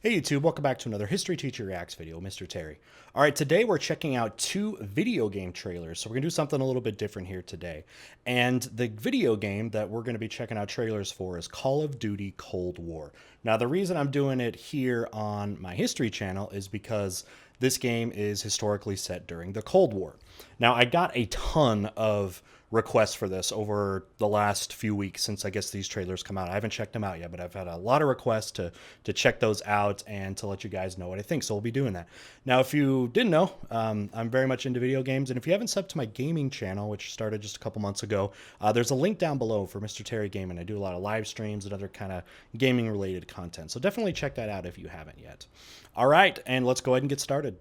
Hey YouTube, welcome back to another History Teacher Reacts video, Mr. Terry. All right, today we're checking out two video game trailers. So we're gonna do something a little bit different here today. And the video game that we're gonna be checking out trailers for is Call of Duty Cold War. Now the reason I'm doing it here on my history channel is because this game is historically set during the Cold War. Now I got a ton of requests for this over the last few weeks since I guess these trailers come out. I haven't checked them out yet, but I've had a lot of requests to check those out and to let you guys know what I think. So we'll be doing that. Now, if you didn't know, I'm very much into video games, and if you haven't subbed to my gaming channel, which started just a couple months ago, there's a link down below for Mr. Terry Gaming. I do a lot of live streams and other kind of gaming related content. So definitely check that out if you haven't yet. All right, and let's go ahead and get started.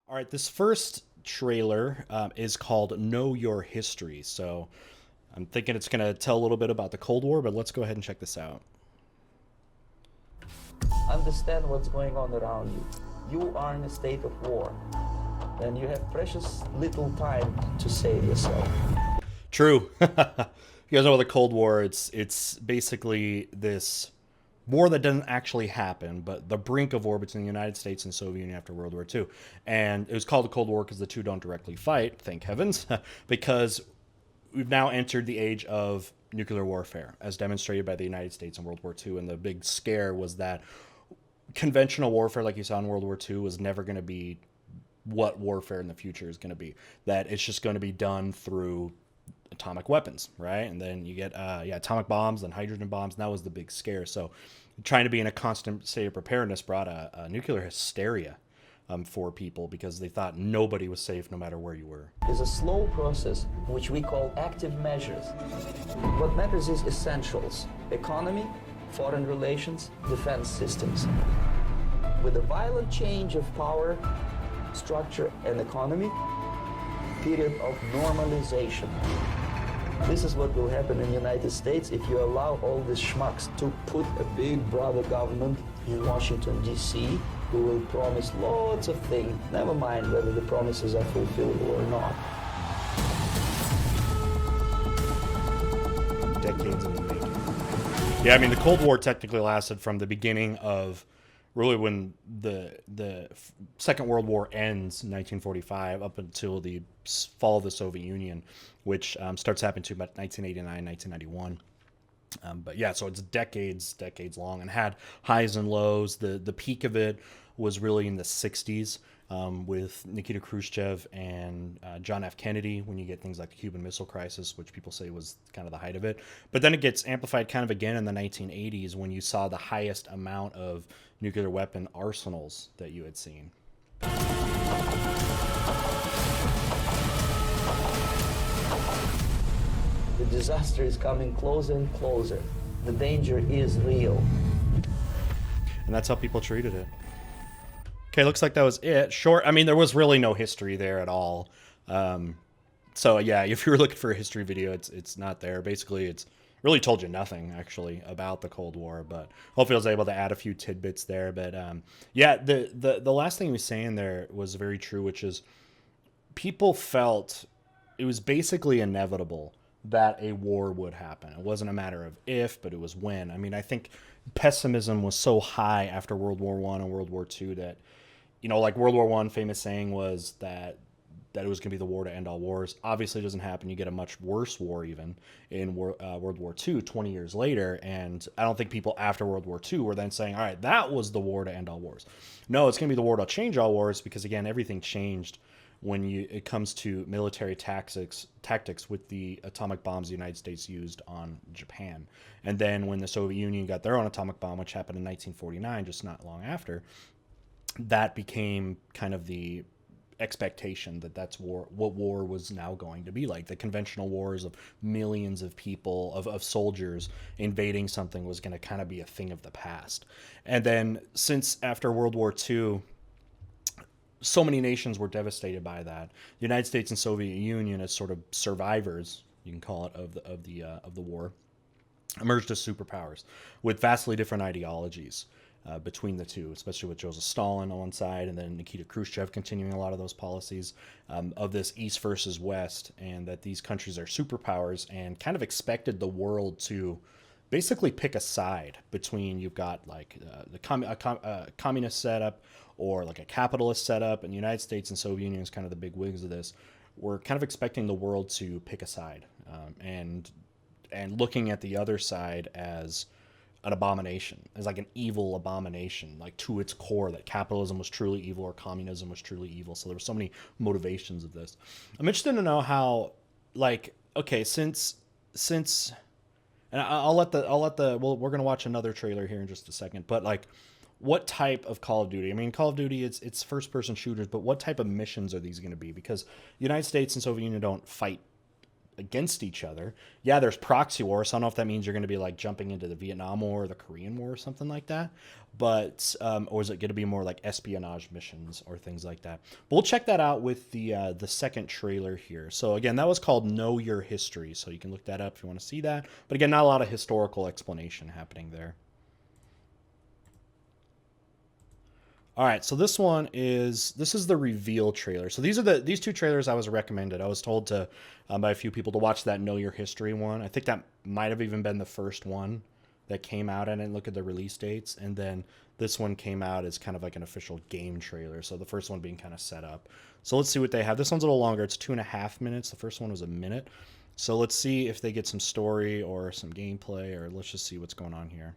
All right, this first trailer is called Know Your History. So I'm thinking it's going to tell a little bit about the Cold War, but let's go ahead and check this out. Understand what's going on around you. You are in a state of war, and you have precious little time to save yourself. True. You guys know the Cold War, it's basically this war that doesn't actually happen, but the brink of war between the United States and Soviet Union after World War II. And it was called the Cold War because the two don't directly fight, thank heavens, because we've now entered the age of nuclear warfare, as demonstrated by the United States in World War II. And the big scare was that conventional warfare, like you saw in World War II, was never going to be what warfare in the future is going to be. That it's just going to be done through atomic weapons, right? And then you get atomic bombs and hydrogen bombs, and that was the big scare. So trying to be in a constant state of preparedness brought a nuclear hysteria for people because they thought nobody was safe no matter where you were. It's a slow process which we call active measures. What matters is essentials: economy, foreign relations, defense systems. With a violent change of power, structure, and economy, period of normalization. This is what will happen in the United States if you allow all these schmucks to put a big brother government in Washington, D.C., who will promise lots of things, never mind whether the promises are fulfillable or not. Decades in the making. Yeah, I mean, the Cold War technically lasted from the beginning of really when the Second World War ends in 1945 up until the fall of the Soviet Union, which starts happening to about 1989, 1991. But yeah, so it's decades long and had highs and lows. The peak of it was really in the 60s with Nikita Khrushchev and John F. Kennedy, when you get things like the Cuban Missile Crisis, which people say was kind of the height of it. But then it gets amplified kind of again in the 1980s when you saw the highest amount of nuclear weapon arsenals that you had seen. The disaster is coming closer and closer. The danger is real. And that's how people treated it. Okay, looks like that was it. Short. I mean, there was really no history there at all. So yeah, if you were looking for a history video, it's not there. Basically, it's really told you nothing actually about the Cold War. But hopefully, I was able to add a few tidbits there. But yeah, the last thing he was saying there was very true, which is people felt it was basically inevitable that a war would happen. It wasn't a matter of if, but it was when. I mean, I think pessimism was so high after World War I and World War II that, you know, like World War I, famous saying was that it was going to be the war to end all wars. Obviously, it doesn't happen. You get a much worse war even in World War II 20 years later. And I don't think people after World War II were then saying, all right, that was the war to end all wars. No, it's going to be the war to change all wars because, again, everything changed when it comes to military tactics with the atomic bombs the United States used on Japan. And then when the Soviet Union got their own atomic bomb, which happened in 1949, just not long after, that became kind of the expectation that that's what war was now going to be like. The conventional wars of millions of people, of soldiers invading something was going to kind of be a thing of the past. And then since after World War II, so many nations were devastated by that. The United States and Soviet Union, as sort of survivors, you can call it, of the war, emerged as superpowers with vastly different ideologies. between the two, especially with Joseph Stalin on one side and then Nikita Khrushchev continuing a lot of those policies of this East versus West, and that these countries are superpowers and kind of expected the world to basically pick a side between, you've got like the communist setup or like a capitalist setup, and the United States and Soviet Union is kind of the big wigs of this. We're kind of expecting the world to pick a side, and looking at the other side as an abomination, as like an evil abomination, like to its core, that capitalism was truly evil or communism was truly evil. So there were so many motivations of this. I'm interested to know how, like, okay, since and I'll let the well, we're gonna watch another trailer here in just a second, but like, what type of Call of Duty? I mean, Call of Duty, it's first person shooters, but what type of missions are these going to be? Because the United States and Soviet Union don't fight against each other. Yeah, there's proxy war, so I don't know if that means you're going to be like jumping into the Vietnam War or the Korean War or something like that. But or is it going to be more like espionage missions or things like that? But we'll check that out with the second trailer here. So again, that was called Know Your History, so you can look that up if you want to see that. But again, not a lot of historical explanation happening there. All right, so this is the reveal trailer. So these two trailers I was recommended. I was told to by a few people to watch that Know Your History one. I think that might have even been the first one that came out. I didn't look at the release dates, and then this one came out as kind of like an official game trailer. So the first one being kind of set up. So let's see what they have. This one's a little longer. It's 2.5 minutes. The first one was a minute. So let's see if they get some story or some gameplay, or let's just see what's going on here.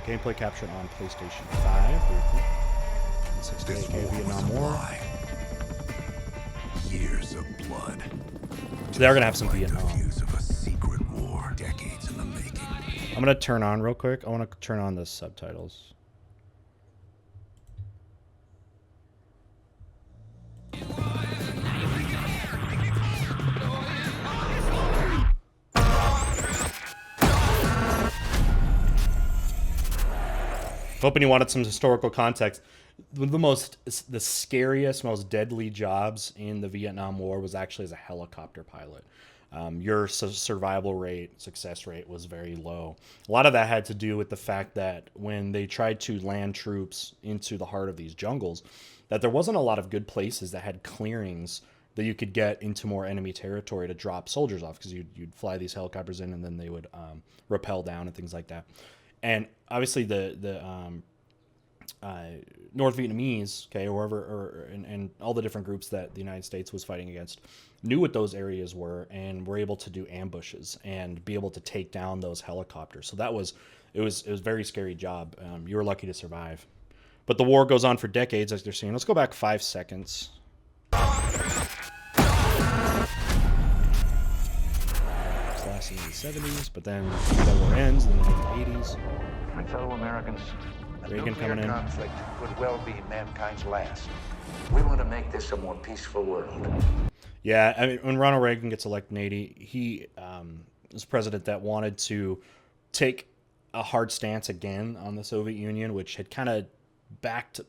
Gameplay captured on PlayStation 5. 68K Vietnam War. Years of blood. So they're gonna have some Vietnam. Of a secret war, decades in the making. I'm gonna turn on real quick. I want to turn on the subtitles. Hoping you wanted some historical context. The scariest, most deadly jobs in the Vietnam War was actually as a helicopter pilot. Your survival rate, success rate was very low. A lot of that had to do with the fact that when they tried to land troops into the heart of these jungles, that there wasn't a lot of good places that had clearings that you could get into more enemy territory to drop soldiers off, because you'd fly these helicopters in and then they would rappel down and things like that. And obviously the North Vietnamese, okay, or whoever, and all the different groups that the United States was fighting against knew what those areas were and were able to do ambushes and be able to take down those helicopters. So it was a very scary job. You were lucky to survive. But the war goes on for decades, as they're seeing. Let's go back 5 seconds. In the 70s, but then the war ends in the 80s. My fellow Americans, a Reagan nuclear coming in. conflict could well be mankind's last. We want to make this a more peaceful world. Yeah, I mean, when Ronald Reagan gets elected in 80, he was president that wanted to take a hard stance again on the Soviet Union, which had kind of backed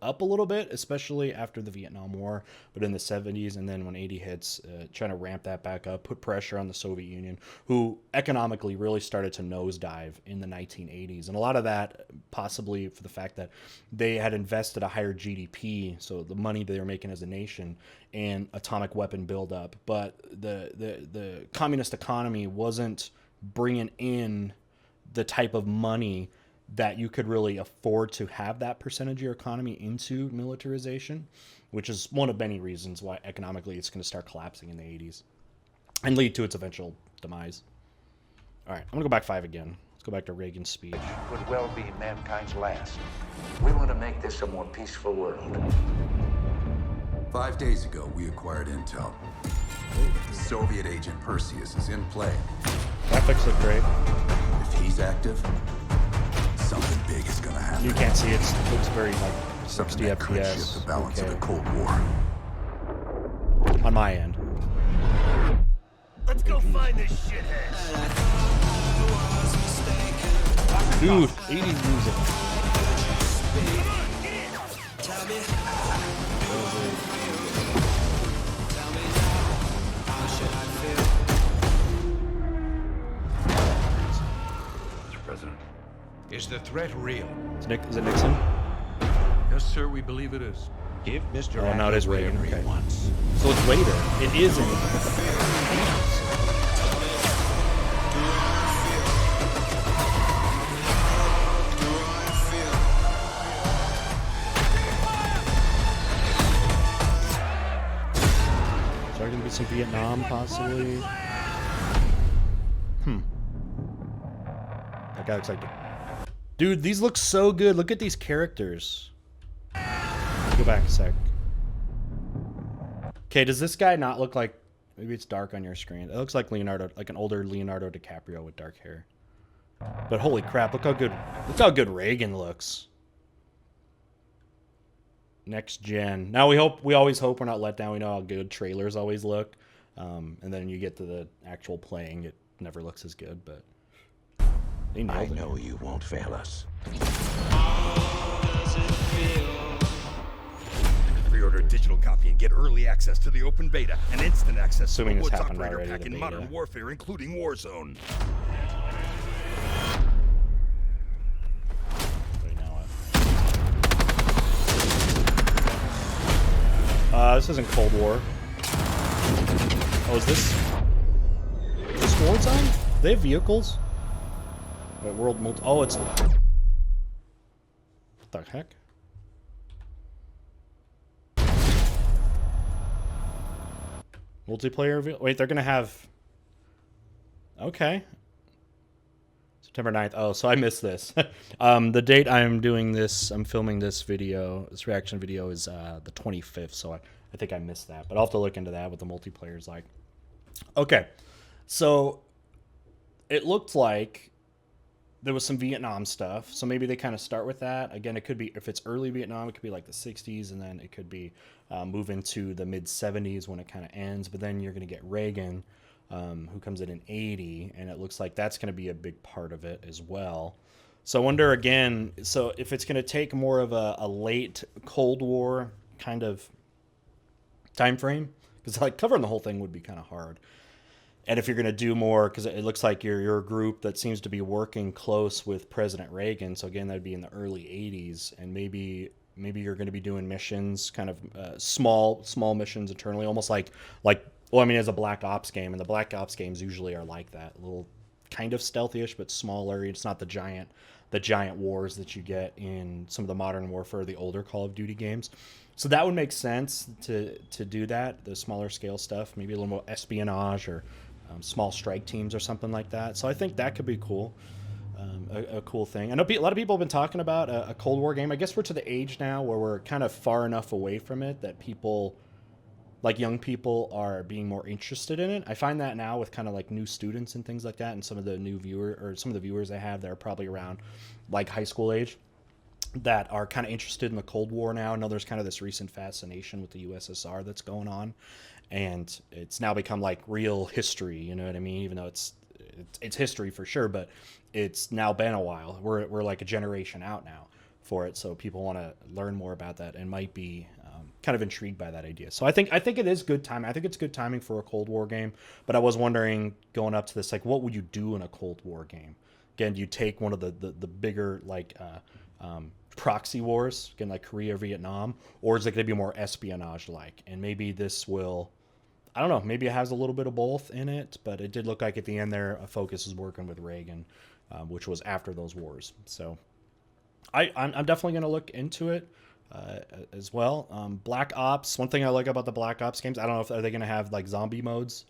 up a little bit, especially after the Vietnam War, but in the 70s, and then when 80 hits, trying to ramp that back up, put pressure on the Soviet Union, who economically really started to nosedive in the 1980s. And a lot of that possibly for the fact that they had invested a higher GDP, so the money they were making as a nation, in atomic weapon buildup. But the communist economy wasn't bringing in the type of money that you could really afford to have that percentage of your economy into militarization, which is one of many reasons why economically it's going to start collapsing in the 80s and lead to its eventual demise. All right, I'm going to go back 5 again. Let's go back to Reagan's speech. Could well be mankind's last. We want to make this a more peaceful world. 5 days ago, we acquired intel. The Soviet agent Perseus is in play. Graphics look great. If he's active, something big is gonna happen. You can't see it. It looks very like 60 Something that could shift FPS. the balance Okay. of the Cold War. On my end. Let's go find this shithead. Dude, 80s music. Is the threat real? Is it Nixon? Yes, sir, we believe it is. Give Mr. Oh, no, it is Reagan. whatever Okay. he wants. So it's later. It is in. Is there gonna be some Vietnam, possibly? That guy looks like. Dude, these look so good. Look at these characters. Go back a sec. Okay, does this guy not look like? Maybe it's dark on your screen. It looks like Leonardo, like an older Leonardo DiCaprio with dark hair. But holy crap! Look how good Reagan looks. Next gen. Now we always hope we're not let down. We know how good trailers always look, and then you get to the actual playing, it never looks as good. But they nailed I it. know you won't fail us. Pre-order a digital copy and get early access to the open beta and instant access Assuming to this the Woods happened Operator already, Pack the in beta. Modern Warfare, including Warzone. Wait, now what? This isn't Cold War. Oh, is this Warzone? Do they have vehicles? Wait, World Multi. Oh, it's. What the heck? Multiplayer. Wait, they're gonna have. Okay. September 9th. Oh, so I missed this. The date I'm doing this, I'm filming this video, this reaction video is the 25th, so I think I missed that. But I'll have to look into that, what the multiplayer's like. Okay, so it looked like there was some Vietnam stuff, so maybe they kind of start with that. Again, it could be, if it's early Vietnam, it could be like the 60s, and then it could be move into the mid-70s when it kind of ends, but then you're going to get Reagan, who comes in 80, and it looks like that's going to be a big part of it as well. So I wonder again, so if it's going to take more of a late Cold War kind of time frame, because like covering the whole thing would be kind of hard. And if you're going to do more, because it looks like you're a group that seems to be working close with President Reagan, so again that'd be in the early 80s, and maybe you're going to be doing missions, kind of small missions internally, almost like well, I mean, as a Black Ops game, and the Black Ops games usually are like that, a little kind of stealthy-ish, but smaller. It's not the giant wars that you get in some of the Modern Warfare, the older Call of Duty games. So that would make sense to do that, the smaller scale stuff, maybe a little more espionage or small strike teams or something like that. So I think that could be cool. A cool thing. I know a lot of people have been talking about a Cold War game. I guess we're to the age now where we're kind of far enough away from it that people, like young people, are being more interested in it. I find that now with kind of like new students and things like that, and some of the viewers I have that are probably around like high school age that are kind of interested in the Cold War now. I know there's kind of this recent fascination with the USSR that's going on, and it's now become like real history, you know what I mean? Even though it's history for sure, but it's now been a while. We're like a generation out now for it, so people want to learn more about that and might be kind of intrigued by that idea. So I think it is good timing. I think it's good timing for a Cold War game. But I was wondering going up to this, like, what would you do in a Cold War game? Again, do you take one of the bigger like proxy wars, again like Korea, Vietnam, or is it going to be more espionage like? And maybe this will, I don't know, maybe it has a little bit of both in it, but it did look like at the end there a focus is working with Reagan, which was after those wars. So I'm definitely going to look into it as well. Black Ops, one thing I like about the Black Ops games, I don't know if are they going to have like zombie modes.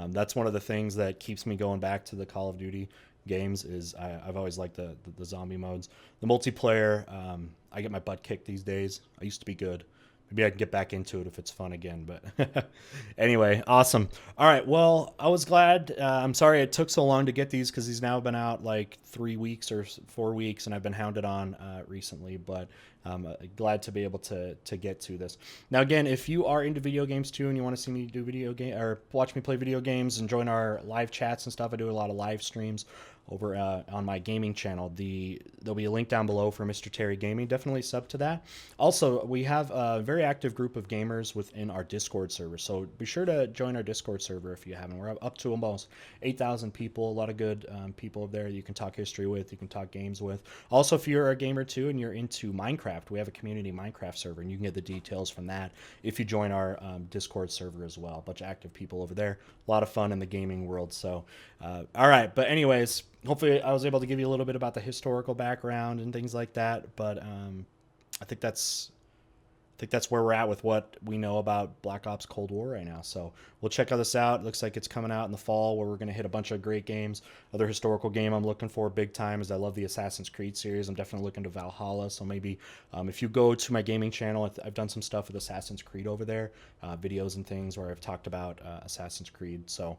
That's one of the things that keeps me going back to the Call of Duty games is I've always liked the zombie modes. The multiplayer, I get my butt kicked these days. I used to be good. Maybe I can get back into it if it's fun again. But anyway, awesome. All right. Well, I was glad. I'm sorry it took so long to get these because these now been out like 3 weeks or 4 weeks, and I've been hounded on recently. But Glad to be able to get to this. Now, again, if you are into video games too and you want to see me do video game or watch me play video games and join our live chats and stuff, I do a lot of live streams over on my gaming channel. There'll be a link down below for Mr. Terry Gaming. Definitely sub to that. Also, we have a very active group of gamers within our Discord server, so be sure to join our Discord server if you haven't. We're up to almost 8,000 people. A lot of good people there you can talk history with, you can talk games with. Also, if you're a gamer too and you're into Minecraft, we have a community Minecraft server, and you can get the details from that if you join our Discord server as well. A bunch of active people over there. A lot of fun in the gaming world. So, all right. But anyways, hopefully I was able to give you a little bit about the historical background and things like that. But I think that's where we're at with what we know about Black Ops Cold War right now. So we'll check this out. It looks like it's coming out in the fall, where we're going to hit a bunch of great games. Other historical game I'm looking for big time is I love the Assassin's Creed series. I'm definitely looking to Valhalla. So maybe if you go to my gaming channel, I've done some stuff with Assassin's Creed over there, videos and things where I've talked about Assassin's Creed. So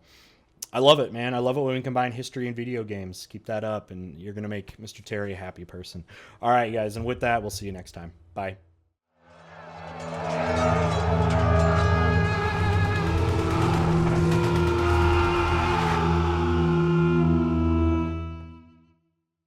I love it, man. I love it when we combine history and video games. Keep that up, and you're going to make Mr. Terry a happy person. All right, guys, and with that, we'll see you next time. Bye.